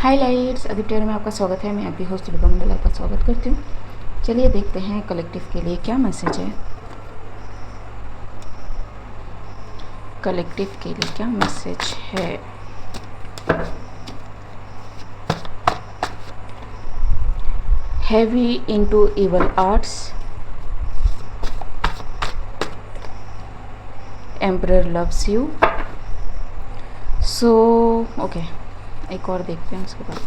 हाय lights Aditya में आपका स्वागत है। मैं आपकी होस्ट दीपिका मंडल आपका स्वागत करती हूँ। चलिए देखते हैं कलेक्टिव के लिए क्या मैसेज है। कलेक्टिव के लिए क्या मैसेज है। Heavy into evil arts, emperor loves you. So okay, एक और देखते हैं उसके बाद।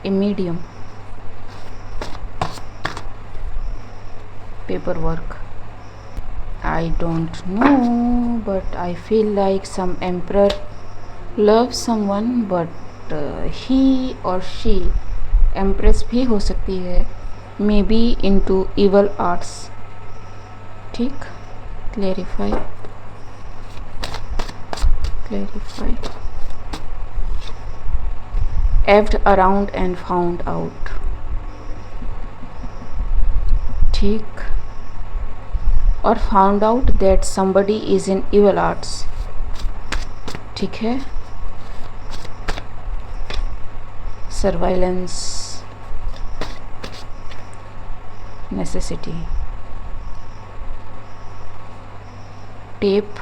A medium, paper work. I don't know, but I feel like some emperor loves someone, but he or she, empress भी हो सकती है, maybe into evil arts। ठीक, clarify। Effed around and found out। ठीक, और found out that somebody is in evil arts। ठीक है, surveillance, necessity. Tape,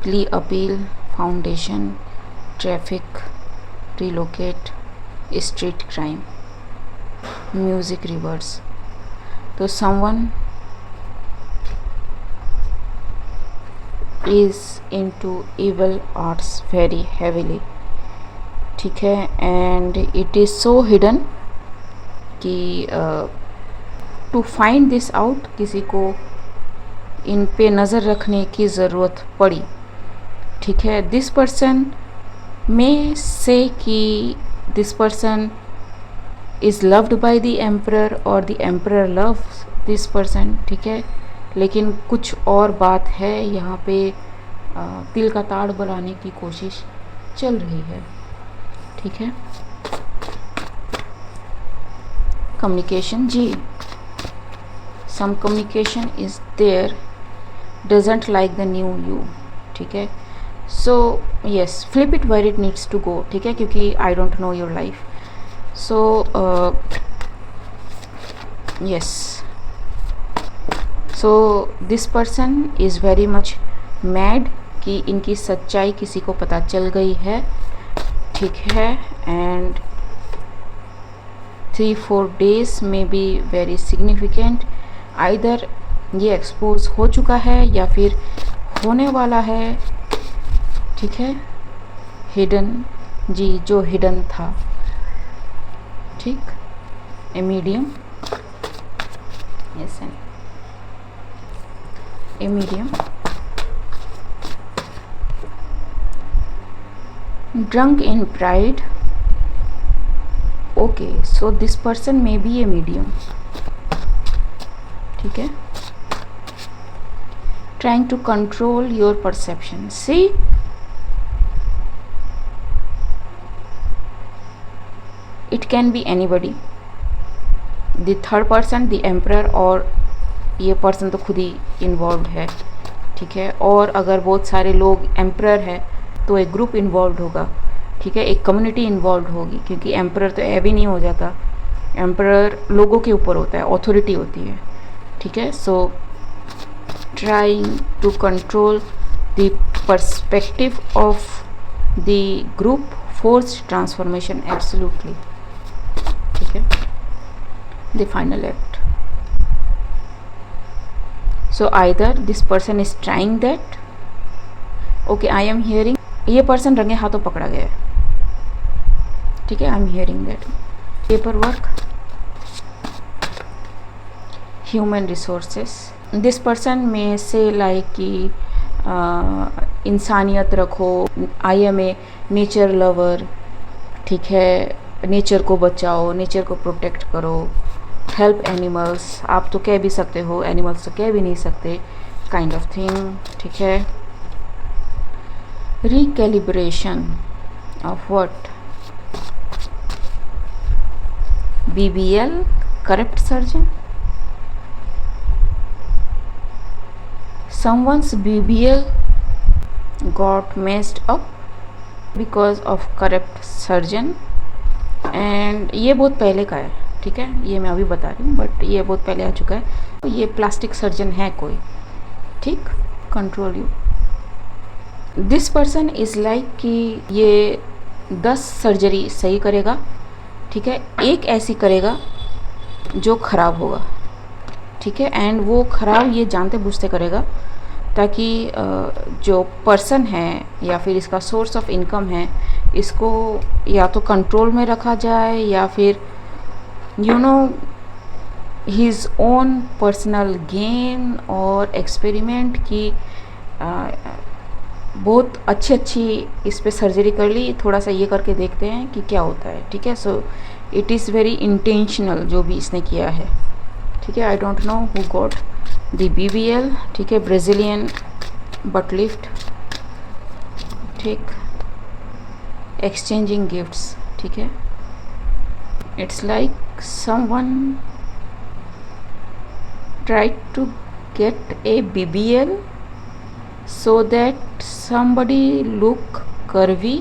plea appeal, foundation, traffic, relocate, street crime, music reverse. तो someone is into evil arts very heavily। ठीक है, and it is so hidden कि to find this out किसी को इन पे नज़र रखने की ज़रूरत पड़ी। ठीक है, this person may say कि this person is loved by the emperor or the emperor loves this person। ठीक है, लेकिन कुछ और बात है यहाँ पे। तिल का ताड़ बनाने की कोशिश चल रही है। ठीक है, कम्युनिकेशन जी, some communication is there, doesn't like the new you. ठीक है, so yes, flip it where it needs to go. ठीक है, क्योंकि I don't know your life. So yes, so this person is very much mad कि इनकी सच्चाई किसी को पता चल गई है। ठीक है, एंड 3-4 days में बी वेरी सिग्निफिकेंट। आइदर ये एक्सपोज हो चुका है या फिर होने वाला है। ठीक है, हिडन जी, जो हिडन था। ठीक, a medium, yes, a medium, drunk in pride। okay, so this person may be a medium। ठीक है, trying to control your perception। see, it can be anybody, the third person, the emperor, और ये person तो खुद ही involve है। ठीक है, और अगर बहुत सारे लोग एम्परर है तो एक ग्रुप इन्वॉल्व होगा। ठीक है, एक कम्युनिटी इन्वॉल्व होगी, क्योंकि एम्परर तो हैवी नहीं हो जाता, एम्परर लोगों के ऊपर होता है, ऑथोरिटी होती है। ठीक है, so trying to control the perspective of the group, forced transformation, absolutely. ठीक है, the final act. So either this person is trying that, okay, I am hearing, ये पर्सन रंगे हाथों पकड़ा गया है। ठीक है, I am hearing that। Paper work, human resources, this person में से लाइक कि इंसानियत रखो, I am a nature lover. ठीक है, नेचर को बचाओ, नेचर को प्रोटेक्ट करो, हेल्प एनिमल्स, आप तो कह भी सकते हो, एनिमल्स तो कह भी नहीं सकते, काइंड ऑफ थिंग। ठीक है, recalibration of what, BBL, correct surgeon, someone's BBL got messed up। Because of corrupt surgeon. And ये बहुत पहले का है, ठीक है, ये मैं अभी बता रही हूँ, बट ये बहुत पहले आ चुका है। तो ये प्लास्टिक सर्जन है कोई, ठीक, control you. This person is like कि ये 10 सर्जरी सही करेगा, ठीक है, एक ऐसी करेगा जो ख़राब होगा, ठीक है, एंड वो ख़राब ये जानते बूझते करेगा ताकि जो पर्सन है या फिर इसका सोर्स ऑफ इनकम है इसको या तो कंट्रोल में रखा जाए या फिर हिज ओन पर्सनल गेन और एक्सपेरिमेंट की बहुत अच्छी इस पे सर्जरी कर ली, थोड़ा सा ये करके देखते हैं कि क्या होता है, ठीक है। So it is very intentional जो भी इसने किया है, ठीक है। आई don't know who got the BBL, ठीक है, ब्राज़ीलियन बट लिफ्ट, ठीक, एक्सचेंजिंग गिफ्ट्स, ठीक है। It's like someone tried to get a BBL so that somebody look curvy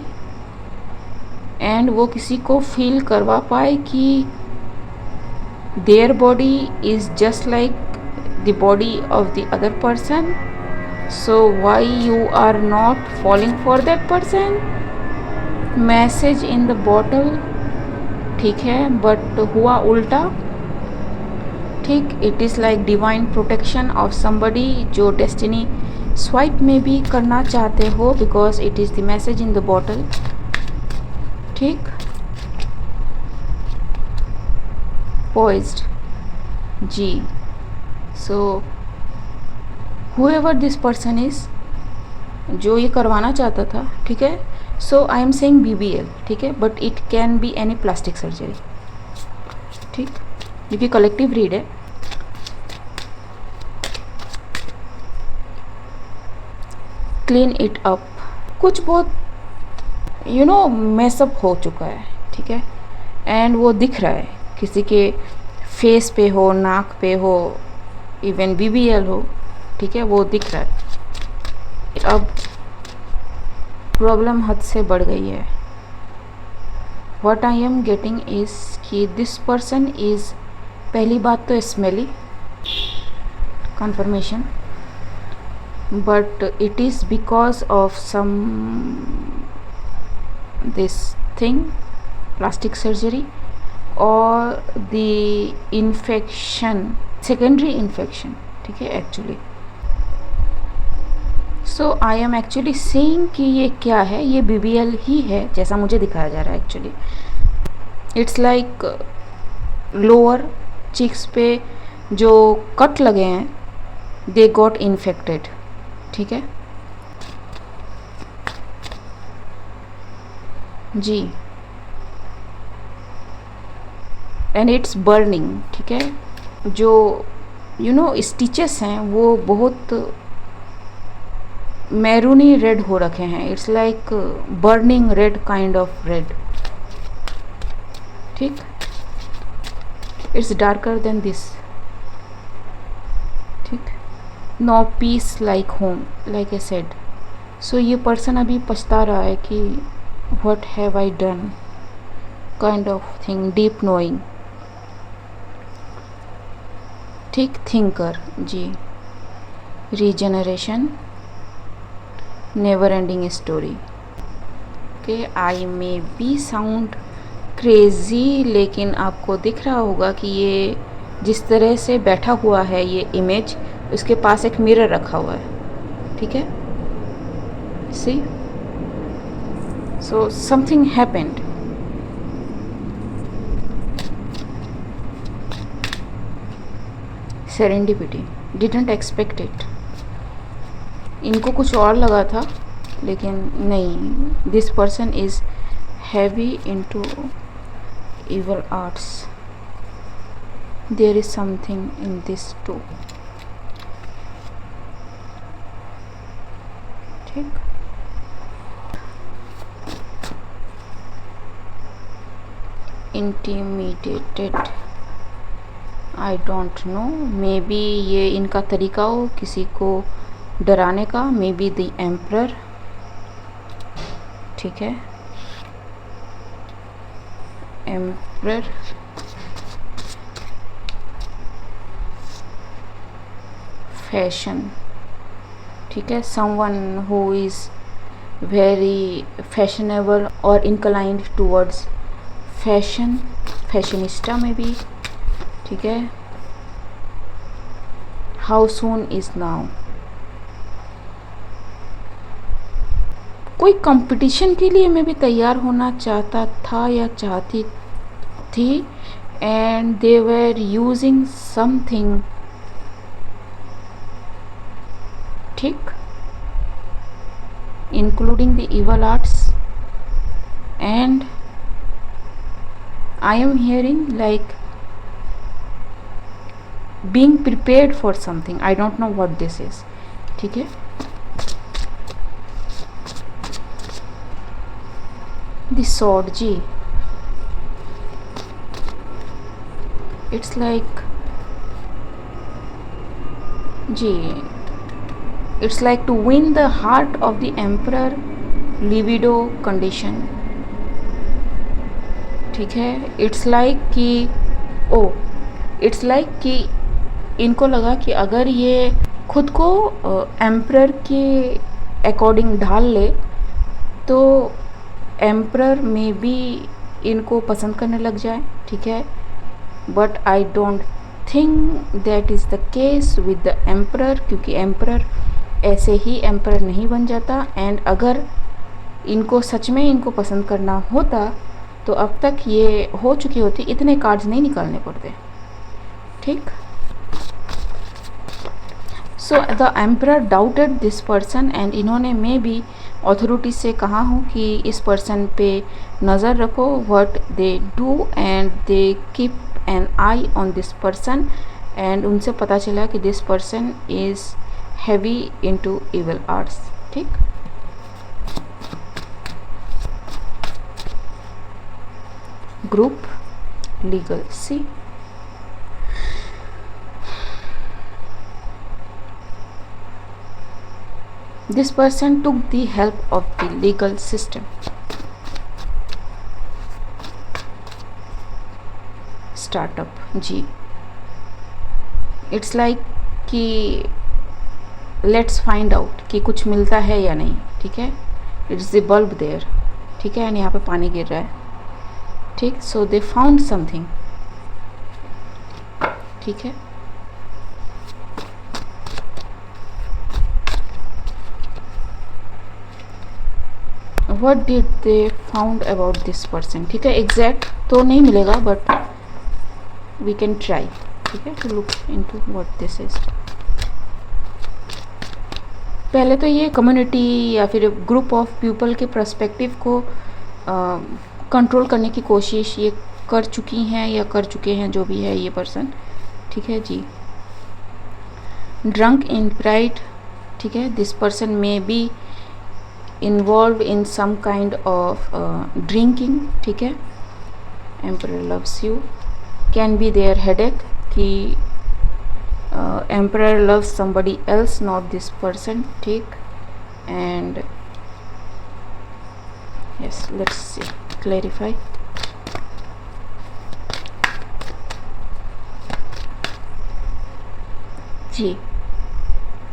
and वो किसी को फील करवा पाए कि their body is just like the body of the other person, so why you are not falling for that person? Message in the bottle, ठीक है, but हुआ उल्टा, ठीक। It is like divine protection of somebody जो destiny swipe में भी करना चाहते हो, because it is the message in the bottle, ठीक। पॉइज्ड जी। So whoever this person is जो ये करवाना चाहता था, ठीक है। So I am saying BBL, ठीक है, but it can be any plastic surgery, ठीक, क्योंकि कलेक्टिव रीड है। क्लीन इट अप, कुछ बहुत मैसअप हो चुका है, ठीक है, एंड वो दिख रहा है, किसी के फेस पे हो, नाक पे हो, इवन BBL हो, ठीक है, वो दिख रहा है। अब प्रॉब्लम हद से बढ़ गई है। What I am getting is कि दिस पर्सन इज़, पहली बात तो smelly, confirmation, but it is because of some this thing, plastic surgery or the infection, secondary infection, ठीक है, actually. So I am actually saying कि ये क्या है, ये BBL ही है जैसा मुझे दिखाया जा रहा है actually. It's like lower cheeks पे जो कट लगे हैं, they got infected, ठीक है जी, एंड इट्स बर्निंग, ठीक है। जो स्टिचेस हैं वो बहुत मैरूनी रेड हो रखे हैं, it's like burning red kind of red, ठीक, इट्स डार्कर देन दिस, ठीक। No peace like home, like I said. So ये पर्सन अभी पछता रहा है कि what have I done kind of thing, deep knowing, ठीक। थिंकर जी, रीजनरेशन, नेवर एंडिंग स्टोरी, के I may be sound crazy, लेकिन आपको दिख रहा होगा कि ये जिस तरह से बैठा हुआ है ये इमेज, उसके पास एक मिरर रखा हुआ है, ठीक है, see. So something happened, serendipity, didn't expect it. इनको कुछ और लगा था लेकिन नहीं, this person is heavy into evil arts, there is something in this too, ठीक। intimidated, I don't know, may be ये इनका तरीका हो किसी को डराने का, मे बी द एम्परर, ठीक है, एम्परर, फैशन, ठीक है, someone who is very fashionable और इनक्लाइंड टूवर्ड्स फैशन, फैशनिस्टा में भी, ठीक है। हाउ सून इज नाउ, कोई कंपटीशन के लिए मैं भी तैयार होना चाहता था या चाहती थी, and they were using something, ठीक, including the evil arts, and I am hearing like being prepared for something, I don't know what this is, ठीक है। the sword ji, it's like ji, it's like to win the heart of the emperor, libido condition, ठीक है। it's like कि it's like कि इनको लगा कि अगर ये खुद को एम्परर के अकॉर्डिंग ढाल ले तो एम्परर में भी इनको पसंद करने लग जाए, ठीक है। But I don't think that is the case with the emperor, क्योंकि एम्परर ऐसे ही एम्परर नहीं बन जाता, एंड अगर इनको सच में इनको पसंद करना होता तो अब तक ये हो चुकी होती, इतने कार्ड्स नहीं निकालने पड़ते, ठीक। So the emperor doubted this person, and इन्होंने मैं भी अथॉरिटी से कहा हूँ कि इस पर्सन पे नज़र रखो, what they do, and they keep an eye on this person, and उनसे पता चला कि this person is heavy into evil arts, ठीक। Group legal, see this person took the help of the legal system. Startup जी, it's like कि let's find out कि कुछ मिलता है या नहीं, ठीक है। it's the bulb there, ठीक है, यानी यहाँ पे पानी गिर रहा है, ठीक। so they found something, ठीक है। what did they found about this person, ठीक है। एग्जैक्ट तो नहीं मिलेगा बट we can try, ठीक है, to look into what this is। पहले तो ये कम्युनिटी या फिर ग्रुप ऑफ पीपल के पर्सपेक्टिव को कंट्रोल करने की कोशिश ये कर चुकी हैं या कर चुके हैं, जो भी है ये पर्सन, ठीक है जी। ड्रंक इन प्राइड, ठीक है, this person may be involved in some kind of drinking, ठीक है। emperor loves you, can be their headache कि emperor loves somebody else, not this person, ठीक। and yes, let's see, clarify। Ji,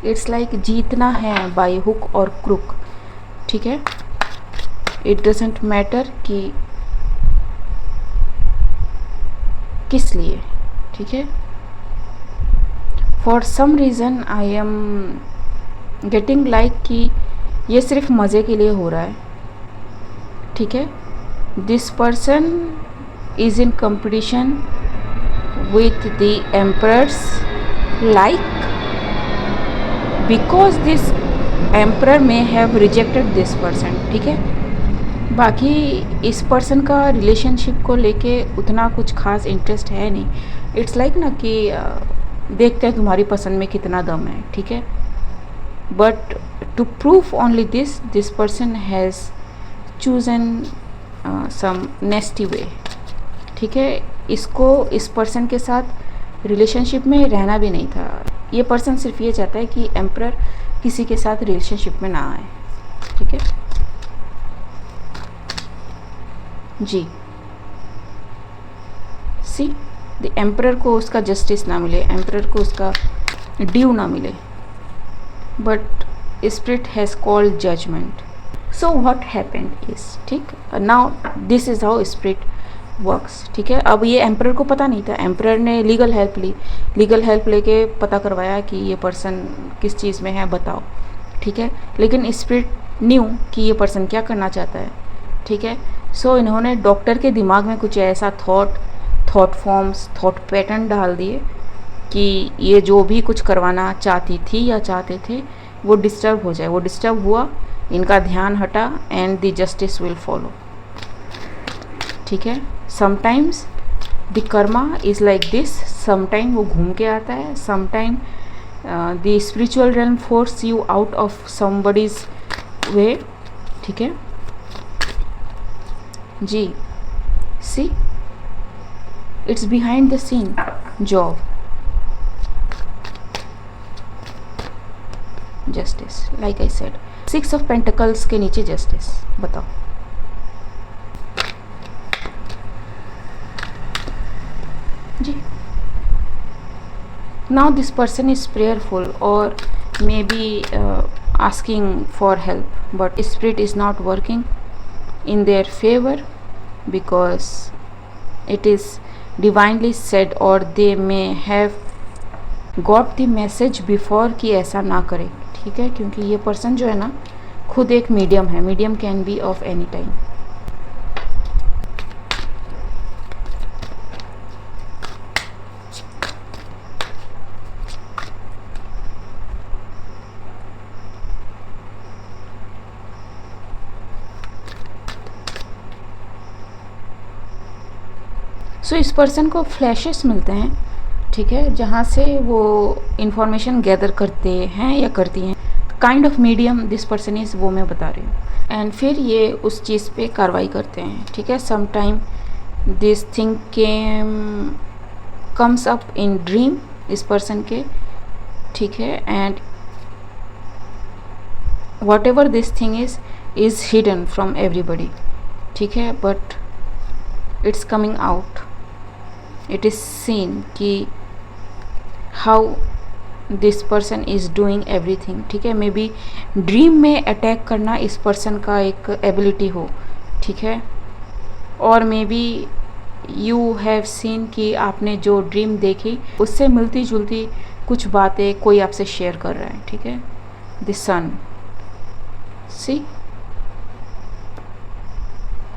it's like जीतना है by hook और crook, ठीक है। It doesn't matter कि किस लिए, ठीक है। For some reason I am getting like कि ये सिर्फ मज़े के लिए हो रहा है, ठीक है। This person is in competition with the emperors, like because this emperor में हैव रिजेक्टेड दिस पर्सन, ठीक है। बाकी इस पर्सन का रिलेशनशिप को लेके उतना कुछ खास इंटरेस्ट है नहीं। इट्स लाइक ना कि देखते हैं तुम्हारी पसंद में कितना दम है, ठीक है। But to prove only this person has chosen some nasty way, ठीक है। इसको इस पर्सन के साथ रिलेशनशिप में रहना भी नहीं था। ये पर्सन सिर्फ ये चाहता है कि एम्परर किसी के साथ रिलेशनशिप में ना आए, ठीक है। जी सी, द एम्परर को उसका जस्टिस ना मिले, एम्परर को उसका ड्यू ना मिले, but spirit has called judgement. So what happened is, ठीक, now this is how spirit works. ठीक है, अब ये एम्परर को पता नहीं था, एम्परर ने लीगल हेल्प ली, लीगल हेल्प लेके पता करवाया कि ये पर्सन किस चीज़ में है बताओ. ठीक है, लेकिन स्पिरिट न्यू कि ये पर्सन क्या करना चाहता है. ठीक है, सो इन्होंने डॉक्टर के दिमाग में कुछ ऐसा थॉट फॉर्म्स, थॉट पैटर्न डाल दिए कि ये जो भी कुछ करवाना चाहती थी या चाहते थे वो डिस्टर्ब हो जाए. वो डिस्टर्ब हुआ, इनका ध्यान हटा, and the justice will follow. ठीक है, sometimes the karma is like this, sometime वो घूम के आता है, sometime the spiritual realm force you out of somebody's way. ठीक है जी, see, it's behind the scene job. Justice, like I said, 6 of pentacles के नीचे जस्टिस. बताओ, जी. Now this person is prayerful और maybe asking for help, but spirit is not working in their favor because it is divinely said, or they may have got the message before कि ऐसा ना करें. ठीक है, क्योंकि ये person जो है ना खुद एक मीडियम है. Medium can be of any time. So इस पर्सन को फ्लैशेस मिलते हैं. ठीक है, जहाँ से वो इंफॉर्मेशन गैदर करते हैं या करती हैं. Kind of medium this person is, वो मैं बता रही हूँ. एंड फिर ये उस चीज़ पे कार्रवाई करते हैं. ठीक है, sometime this thing comes up in dream इस पर्सन के. ठीक है, and whatever this thing is hidden from everybody. ठीक है, but it's coming out. It is seen कि how this person is doing everything. ठीक है, मे बी ड्रीम में अटैक करना इस पर्सन का एक एबिलिटी हो. ठीक है, और may be you have seen कि आपने जो ड्रीम देखी उससे मिलती जुलती कुछ बातें कोई आपसे शेयर कर रहा है. ठीक है, the sun, see,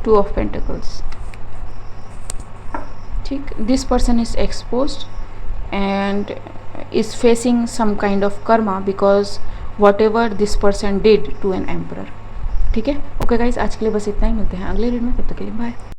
2 of pentacles. ठीक, this person is exposed and is facing some kind of karma because whatever this person did to an emperor. ठीक है, ओके गाइस, आज के लिए बस इतना ही. मिलते हैं अगले रीड में, तब तक के लिए बाय.